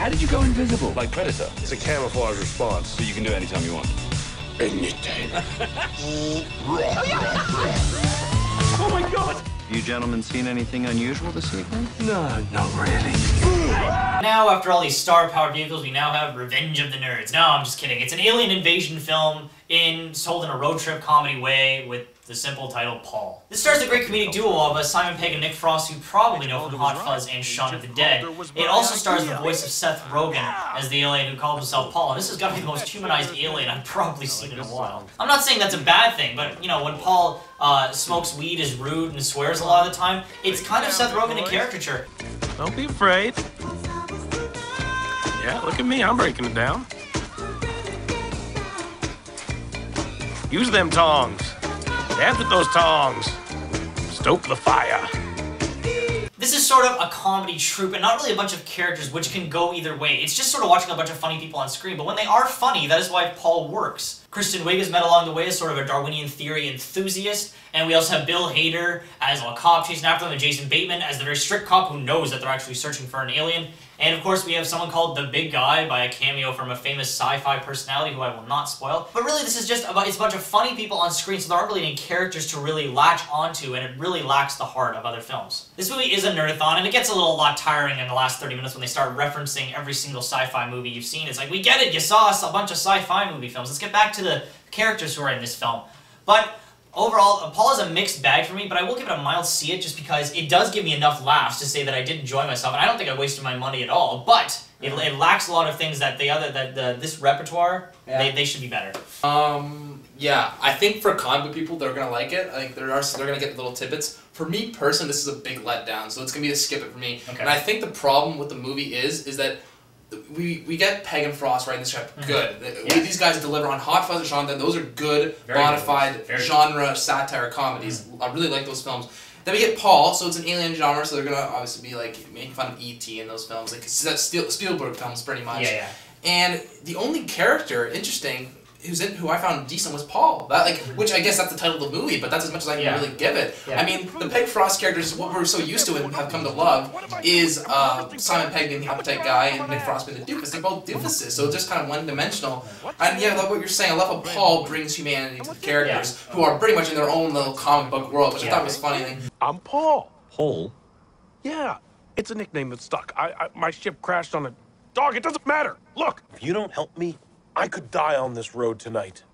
How did you go invisible? Like Predator. It's a camouflage response. So you can do it anytime you want. Anytime. Oh my God! You gentlemen seen anything unusual this evening? No, not really. Now, after all these star-powered vehicles, we now have Revenge of the Nerds. No, I'm just kidding. It's an alien invasion film told in a road trip comedy way with the simple title Paul. This stars the great comedic duo of Simon Pegg and Nick Frost, who you probably know from Hot Fuzz and Shaun of the Dead. It also stars the voice of Seth Rogen as the alien who called himself Paul. And this has got to be the most humanized alien I've probably seen in a while. I'm not saying that's a bad thing, but you know, when Paul smokes weed, is rude, and swears a lot of the time, it's kind of Seth Rogen in caricature. Don't be afraid. Yeah, look at me. I'm breaking it down. Use them tongs. Dance with those tongs. Stoke the fire. This is sort of a comedy troupe, and not really a bunch of characters, which can go either way. It's just sort of watching a bunch of funny people on screen, but when they are funny, that is why Paul works. Kristen Wiig is met along the way as sort of a Darwinian theory enthusiast, and we also have Bill Hader as a cop chasing after them, and Jason Bateman as the very strict cop who knows that they're actually searching for an alien. And of course we have someone called The Big Guy by a cameo from a famous sci-fi personality who I will not spoil. But really this is just it's a bunch of funny people on screen, so there aren't really any characters to really latch onto, and it really lacks the heart of other films. This movie is a nerdathon, and it gets a lot tiring in the last 30 minutes when they start referencing every single sci-fi movie you've seen. It's like, we get it, you saw us a bunch of sci-fi movie films. Let's get back to the characters who are in this film. But overall, Paul is a mixed bag for me, but I will give it a mild see it just because it does give me enough laughs to say that I did enjoy myself, and I don't think I wasted my money at all, but it lacks a lot of things that this repertoire, they should be better. Yeah, I think for comic book people, they're gonna like it. I think they're gonna get little tidbits. For me personally, this is a big letdown, so it's gonna be a skip it for me. Okay. And I think the problem with the movie is that we get Pegg and Frost right in this chapter. Good. Yeah. These guys deliver on Hot Fuzz and Shaun of the Dead. Those are good, modified genre satire comedies. I really like those films. Then we get Paul, so it's an alien genre, so they're gonna obviously be like making fun of E.T. in those films, like that's Spielberg films pretty much. Yeah. And the only character interesting who I found decent was Paul. Which I guess that's the title of the movie, but that's as much as I can really give it. Yeah. I mean, the Pegg Frost characters, what we're so used to and have come to love, is Simon Pegg being the appetite guy and Nick Frost being the doofus. They're both doofuses, so it's just kind of one-dimensional. And yeah, I love what you're saying. I love how Paul brings humanity to the characters who are pretty much in their own little comic book world, which I thought was funny. I'm Paul. Paul? Yeah, it's a nickname that stuck. My ship crashed on a dog. It doesn't matter. Look, if you don't help me, I could die on this road tonight.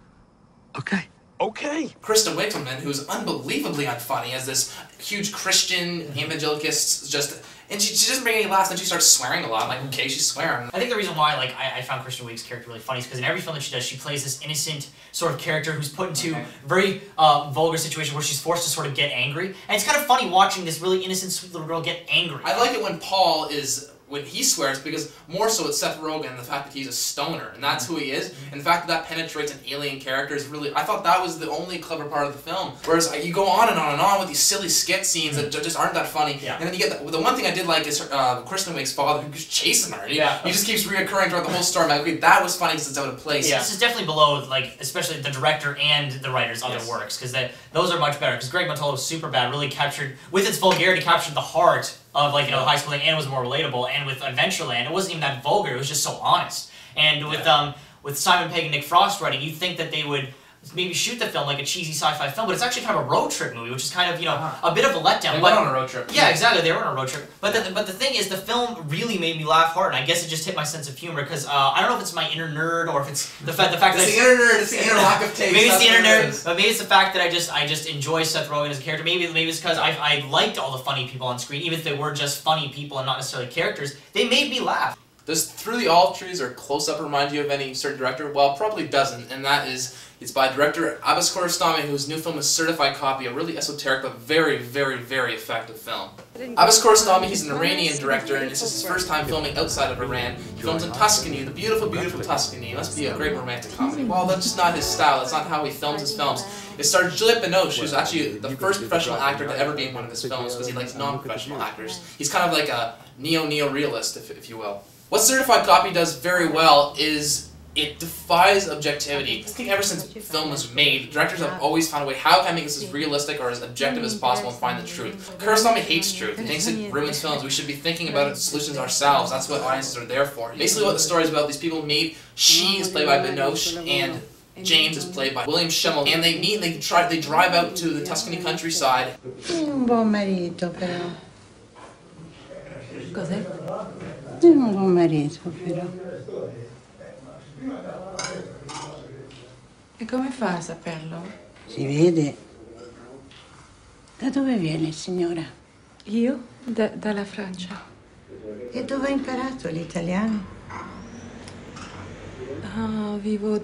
Okay. Okay. Kristen Wiig, who's unbelievably unfunny as this huge Christian evangelicist, and she doesn't bring any laughs, and she starts swearing a lot. I'm like, okay, she's swearing. I think the reason why I found Kristen Wiig's character really funny is because in every film that she does, she plays this innocent sort of character who's put into very vulgar situation where she's forced to sort of get angry. And it's kind of funny watching this really innocent, sweet little girl get angry. I like it when he swears, because more so it's Seth Rogen, the fact that he's a stoner, and that's who he is, and the fact that penetrates an alien character is really, I thought that was the only clever part of the film. Whereas you go on and on and on with these silly skit scenes that just aren't that funny, and then you get the one thing I did like is Kristen Wiig's father who's chasing her. He just keeps reoccurring throughout the whole story. I'm like, okay, that was funny because it's out of place. Yeah, this is definitely below, especially the director and the writer's other works, because those are much better, because Greg Mottola was super bad, really captured, with its vulgarity, captured the heart of high school thing, and it was more relatable. And with Adventureland, it wasn't even that vulgar, it was just so honest. And with Simon Pegg and Nick Frost writing, you'd think that they would maybe shoot the film like a cheesy sci-fi film, but it's actually kind of a road trip movie, which is kind of, a bit of a letdown. They went on a road trip. Yeah, exactly, they were on a road trip. But the thing is, the film really made me laugh hard, and I guess it just hit my sense of humor, because I don't know if it's my inner nerd, or if it's the fact that it's the inner nerd, it's the inner lack of taste. Maybe it's the inner nerd, but maybe it's the fact that I just enjoy Seth Rogen as a character. Maybe it's because I liked all the funny people on screen, even if they were just funny people and not necessarily characters. They made me laugh. Does Through the Olive Trees or Close Up remind you of any certain director? Well, probably doesn't, and that is, it's by director Abbas Kiarostami, whose new film is Certified Copy, a really esoteric but very, very, very effective film. Abbas Kiarostami, he's an Iranian director, and this is his first time filming outside of Iran. He films in Tuscany, the beautiful, beautiful Tuscany. It must be a great romantic comedy. Well, that's just not his style. That's not how he films his films. It stars Juliette Binoche, who's actually the first professional actor to ever be in one of his films, because he likes non-professional actors. He's kind of like a neo-realist, if you will. What Certified Copy does very well is it defies objectivity. I think ever since film was made, directors have always found a way, how can I make this as realistic or as objective as possible and find the truth? Kurosawa hates truth. He thinks it ruins films. We should be thinking about solutions ourselves. That's what audiences are there for. Basically what the story is about, these people meet, she is played by Binoche, and James is played by William Schimmel, and they meet and they drive out to the Tuscany countryside. Un buon marito però. Cos'è? Un buon marito però. E come fa a saperlo? Si vede. Da dove viene, signora? Io? Dalla Francia. E dove ha imparato l'italiano? Vivo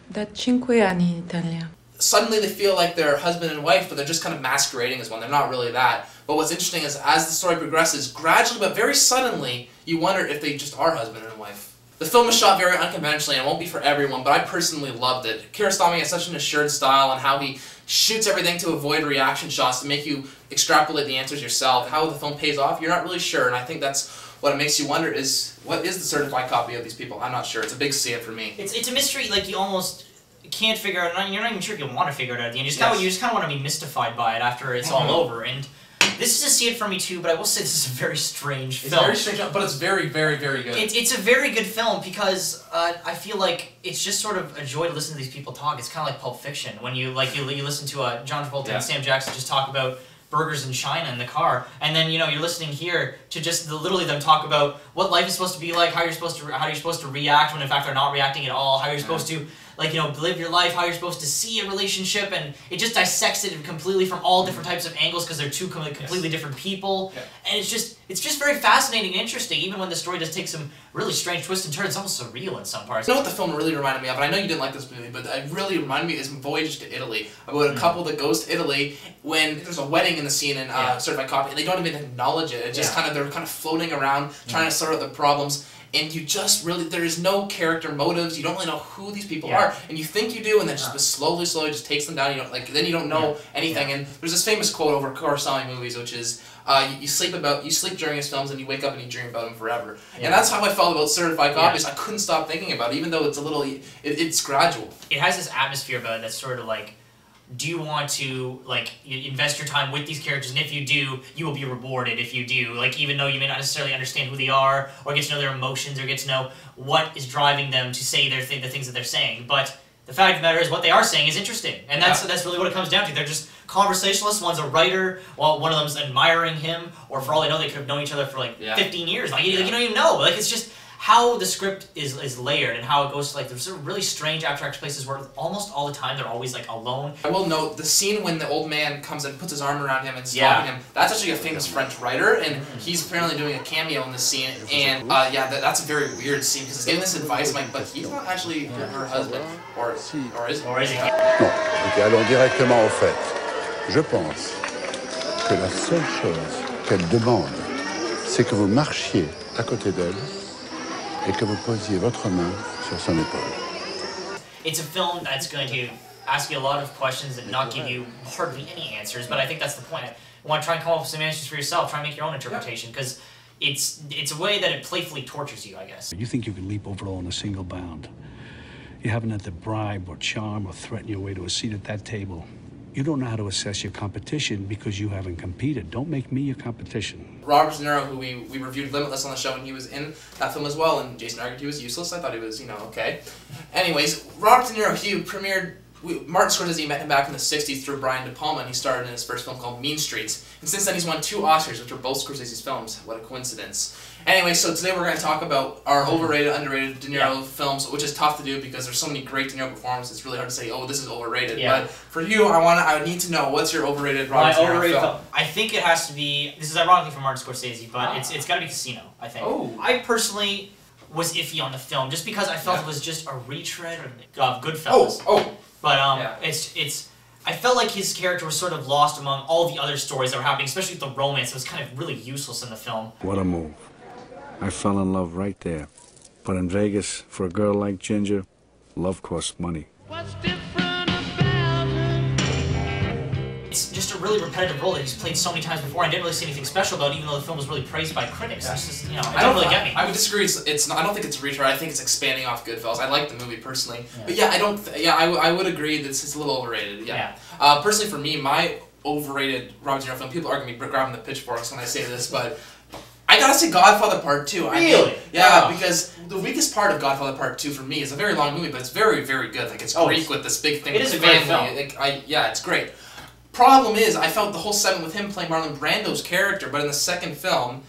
da 5 anni in Italia. Suddenly they feel like they're husband and wife, but they're just kind of masquerading as one. They're not really that. But what's interesting is as the story progresses, gradually but very suddenly, you wonder if they just are husband and wife. The film is shot very unconventionally and won't be for everyone, but I personally loved it. Kiarostami has such an assured style and how he shoots everything to avoid reaction shots to make you extrapolate the answers yourself. How the film pays off, you're not really sure, and I think that's what it makes you wonder is, what is the certified copy of these people? I'm not sure. It's a big see it for me. It's a mystery, like, you almost can't figure out, you're not even sure if you want to figure it out at the end. You just kind of want to be mystified by it after it's all over, and this is a see it for me too, but I will say this is a very strange film. It's very strange, but it's very, very, very good. It's a very good film because I feel like it's just sort of a joy to listen to these people talk. It's kind of like Pulp Fiction when you listen to John Travolta and Sam Jackson just talk about burgers in China in the car, and then you're listening here to just literally them talk about what life is supposed to be like, how you're supposed to react when in fact they're not reacting at all, how you're supposed to live your life, how you're supposed to see a relationship, and it just dissects it completely from all different types of angles because they're two completely different people, and it's just very fascinating and interesting, even when the story does take some really strange twists and turns. It's almost surreal in some parts. You know what the film really reminded me of, and I know you didn't like this movie, but it really reminded me is Voyage to Italy, about a couple that goes to Italy when there's a wedding in the scene in Certified Copy, and they don't even acknowledge it. It's just they're kind of floating around, trying to sort out the problems. And you just really, there is no character motives, you don't really know who these people are, and you think you do, and then just slowly just takes them down, then you don't know anything, and there's this famous quote over Kurosawa movies, which is, you sleep during his films, and you wake up and you dream about him forever. And that's how I felt about Certified Copies. I couldn't stop thinking about it, even though it's a little, it's gradual. It has this atmosphere about it that's sort of like, do you want to invest your time with these characters, and if you do, you will be rewarded if you do. Even though you may not necessarily understand who they are, or get to know their emotions, or get to know what is driving them to say the things that they're saying. But the fact of the matter is, what they are saying is interesting, and that's really what it comes down to. They're just conversationalists. One's a writer, while one of them's admiring him, or for all they know, they could have known each other for 15 years. You don't even know. It's just how the script is layered and how it goes to there's really strange abstract places where almost all the time they're always alone. I will note the scene when the old man comes and puts his arm around him and is talking to him. That's actually a famous French writer, and he's apparently doing a cameo in this scene. And that's a very weird scene because he's giving this advice, but he's not actually her husband, or is he? Non, écoutez, allons directement au fait. Je pense que la seule chose qu'elle demande, c'est que vous marchiez à côté d'elle et que vous posiez votre main sur son épaule. It's a film that's going to ask you a lot of questions and not give you hardly any answers, but I think that's the point. You want to try and come up with some answers for yourself, try and make your own interpretation, because it's a way that it playfully tortures you, I guess. You think you can leap over it all in a single bound. You haven't had to bribe or charm or threaten your way to a seat at that table. You don't know how to assess your competition because you haven't competed. Don't make me your competition. Robert De Niro, who we reviewed Limitless on the show, and he was in that film as well, and Jason argued he was useless. I thought he was, okay. Anyways, Robert De Niro, he premiered, Martin Scorsese met him back in the 60s through Brian De Palma, and he starred in his first film called Mean Streets. And since then he's won 2 Oscars, which are both Scorsese's films. What a coincidence. Anyway, so today we're going to talk about our overrated, underrated De Niro films, which is tough to do because there's so many great De Niro performances. It's really hard to say, oh, this is overrated. But for you, I need to know, what's your overrated Robert De Niro film? I think it has to be, this is ironically from Martin Scorsese, but it's got to be Casino, I think. Oh. I personally was iffy on the film, just because I felt it was just a retread of Goodfellas. But I felt like his character was sort of lost among all the other stories that were happening, especially with the romance. It was kind of really useless in the film. What a move. I fell in love right there. But in Vegas, for a girl like Ginger, love costs money. It's just a really repetitive role that he's played so many times before. I didn't really see anything special about it, even though the film was really praised by critics. It's just, you know, it didn't really get me. I would disagree. It's not, I don't think it's a retread. I think it's expanding off Goodfellas. I like the movie personally, but yeah, I would agree that it's a little overrated. Yeah. Personally, for me, my overrated Robert De Niro film. People are gonna be grabbing the pitchforks when I say this, but I gotta say Godfather Part 2. Really? Because the weakest part of Godfather Part 2 for me is a very long movie, but it's very, very good. Like, it's Greek with this big thing with the family. It's great. Problem is, I felt the whole segment with him playing Marlon Brando's character, but in the second film,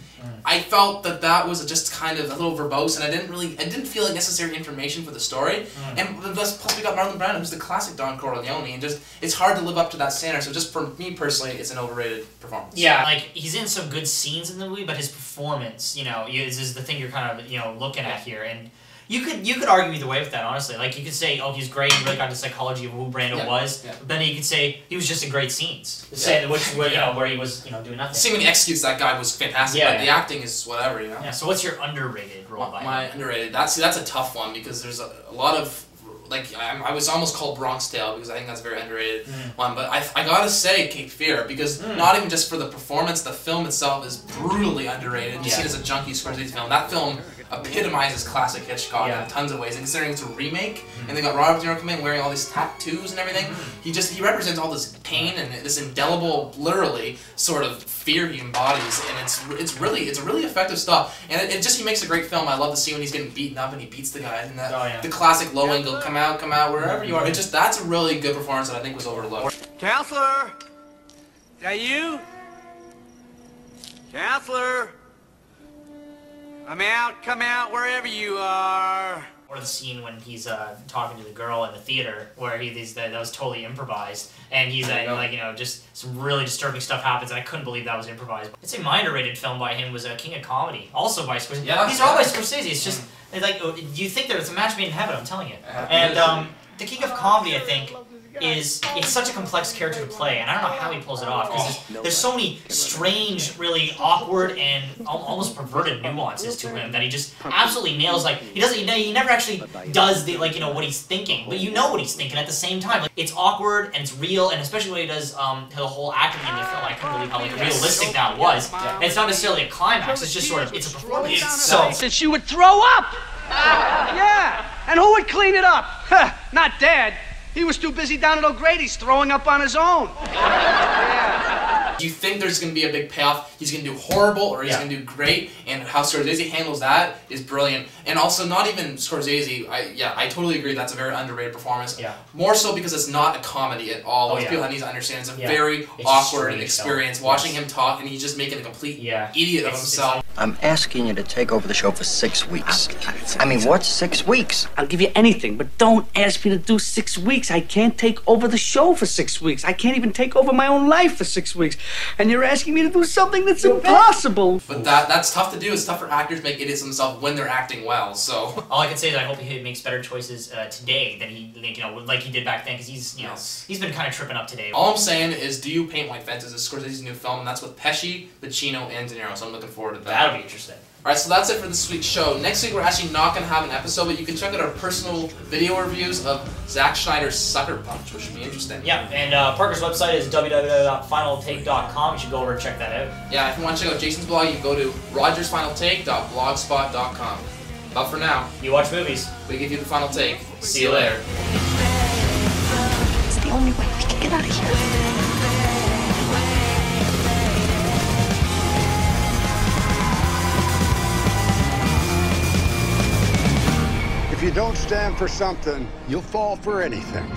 I felt that was just kind of a little verbose, and I didn't feel like necessary information for the story. And plus we got Marlon Brando, who's the classic Don Corleone, and just, it's hard to live up to that standard. So just for me personally, it's an overrated performance. Yeah, like, he's in some good scenes in the movie, but his performance, you know, is the thing you're kind of, you know, looking at here. And you could argue either way with that, honestly. Like, you could say, oh, he's great, he really got the psychology of who Brando was. But then you could say he was just in great scenes. You know, where he was, you know, doing nothing. Seeing when he executes that guy was fantastic, but the acting is whatever, you know. Yeah. So what's your underrated role by him? My underrated. That's a tough one because there's a lot of. Like, I was almost called Bronx Tale because I think that's a very underrated one. But I gotta say Cape Fear because not even just for the performance, the film itself is brutally underrated. You see it as a junkie Scorsese film. That film epitomizes classic Hitchcock in tons of ways. And considering it's a remake, and they got Robert De Niro come in wearing all these tattoos and everything, he represents all this pain and this indelible, literally, sort of fear he embodies. And it's really effective stuff. And he makes a great film. I love the scene when he's getting beaten up and he beats the guy. And the classic low angle come out, wherever you are. That's a really good performance that I think was overlooked. Counselor! Is that you? Counselor! Come out, wherever you are. Or the scene when he's talking to the girl in the theater, where that was totally improvised, and he's like, you know, just some really disturbing stuff happens, and I couldn't believe that was improvised. I'd say my underrated film by him was King of Comedy, also by Scorsese. These are all by Scorsese. It's just like, you think there's a match made in heaven? I'm telling you. And the King of Comedy, I think, it's such a complex character to play, and I don't know how he pulls it off, because there's so many strange, really awkward, and almost perverted nuances to him that he just absolutely nails. Like, he never actually does what he's thinking, but you know what he's thinking at the same time. Like, it's awkward, and it's real, and especially when he does the whole acting in the film, I couldn't believe how realistic that was. And it's not necessarily a climax, it's just sort of, it's a performance. So, since you would throw up! Yeah, and who would clean it up? Not Dad. He was too busy down at O'Grady's throwing up on his own. Do you think there's going to be a big payoff? He's going to do horrible or he's going to do great, and how Scorsese handles that is brilliant. And also, not even Scorsese, I totally agree that's a very underrated performance. More so because it's not a comedy at all. People need to understand it's a very awkward experience watching him talk, and he's just making a complete idiot of himself. I'm asking you to take over the show for 6 weeks. I mean, what's 6 weeks? I'll give you anything, but don't ask me to do 6 weeks. I can't take over the show for 6 weeks. I can't even take over my own life for 6 weeks. And you're asking me to do something that's impossible. But that's tough to do. It's tough for actors to make idiots of themselves when they're acting well. So all I can say is I hope he makes better choices today than like he did back then, because he's been kind of tripping up today. All I'm saying is, Do You Paint White Fences is Scorsese's new film, and that's with Pesci, Pacino, and De Niro. So I'm looking forward to that. That'll be interesting. Alright, so that's it for this week's show. Next week we're actually not going to have an episode, but you can check out our personal video reviews of Zack Snyder's Sucker Punch, which should be interesting. Yeah, and Parker's website is www.finaltake.com. You should go over and check that out. Yeah, if you want to check out Jason's blog, you can go to rogersfinaltake.blogspot.com. But for now, you watch movies. We give you the final take. See you later. It's the only way we can get out of here. If you don't stand for something, you'll fall for anything.